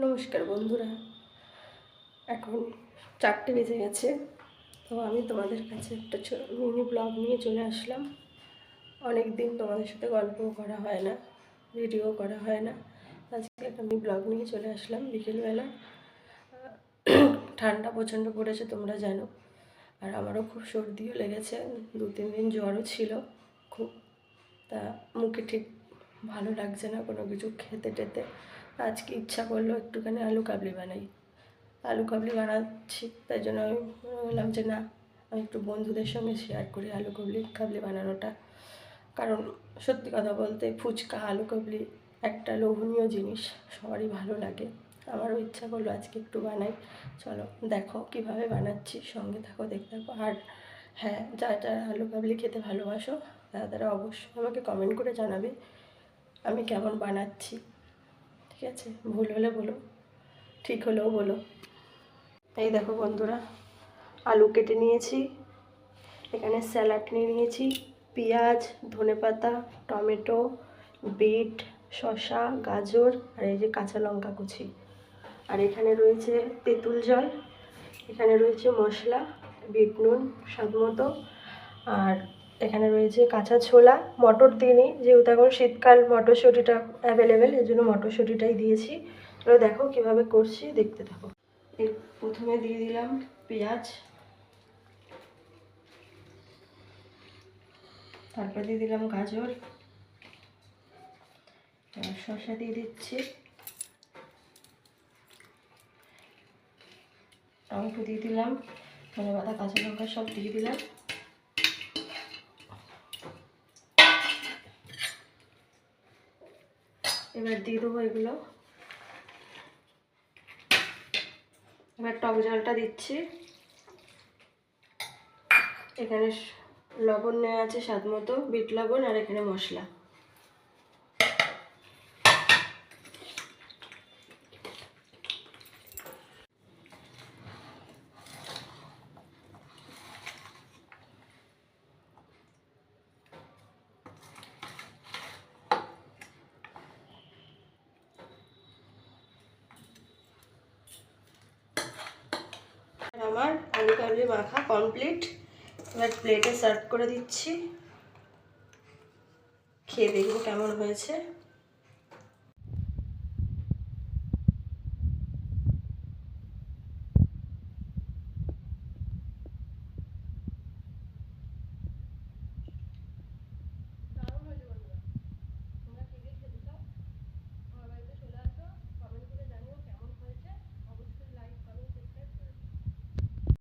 নমস্কার বন্ধুরা, এখন 4টে বেজে গেছে। তো আমি তোমাদের কাছে একটা মিনি ব্লগ নিয়ে চলে আসলাম। অনেক দিন তোমাদের সাথে গল্পও করা হয় না, ভিডিও করা হয় না। আজকে একটা মিনি ব্লগ নিয়ে চলে আসলাম বিকেলবেলা। ঠান্ডা প্রচণ্ড পড়েছে তোমরা জানো, আর আমারও খুব সর্দিও লেগেছে, 2-3 দিন জ্বরও ছিল খুব। তা মুখে ঠিক ভালো লাগছে না কোনো কিছু খেতে টেতে। আজকে ইচ্ছা করলো একটুখানি আলু কাবলি বানাই। আলু কাবলি বানাচ্ছি, তাই জন্য আমি বললাম যে না, আমি একটু বন্ধুদের সঙ্গে শেয়ার করি আলু কাবলি বানানোটা। কারণ সত্যি কথা বলতে ফুচকা আলু কাবলি একটা লোভনীয় জিনিস, সবারই ভালো লাগে। আমারও ইচ্ছা করলো আজকে একটু বানাই। চলো দেখো কিভাবে বানাচ্ছি, সঙ্গে থাকো, দেখতে থাকো। আর হ্যাঁ, যারা আলু কাবলি খেতে ভালোবাসো তারা অবশ্যই আমাকে কমেন্ট করে জানাবে আমি কেমন বানাচ্ছি। ঠিক আছে, ভুল হলে বলো, ঠিক হলেও বলো। এই দেখো বন্ধুরা, আলু কেটে নিয়েছি, এখানে স্যালাড নিয়ে নিয়েছি, পেঁয়াজ, ধনেপাতা, টমেটো, বিট, শসা, গাজর, আর এই যে কাঁচা লঙ্কা কুচি। আর এখানে রয়েছে তেঁতুল জল, এখানে রয়েছে মশলা, বিট নুন স্বাদ মতো, আর এখানে রয়েছে কাঁচা ছোলা। মটর দিইনি, যেহেতু এখন শীতকাল মটরশুঁটিটা অ্যাভেলেবেল, এই জন্য মটরশুঁটিটাই দিয়েছি। তো দেখো কীভাবে করছি, দেখতে থাকো। এর প্রথমে দিয়ে দিলাম পেঁয়াজ, তারপর দিয়ে দিলাম গাজর, শসা দিয়ে দিচ্ছি, টমেটো দিয়ে দিলাম, ধনেপাতা, কাঁচা লঙ্কা সব দিয়ে দিলাম। এবার দিয়ে দেবো এগুলো। এবার টক জলটা দিচ্ছি। এখানে লবণ নেওয়া আছে স্বাদ মতো, বিট লবণ, আর এখানে মশলা। আমার আলু কাবলি মাখা কমপ্লিট। এবার প্লেটে সার্ভ করে দিচ্ছি, খেয়ে দেখবো কেমন হয়েছে।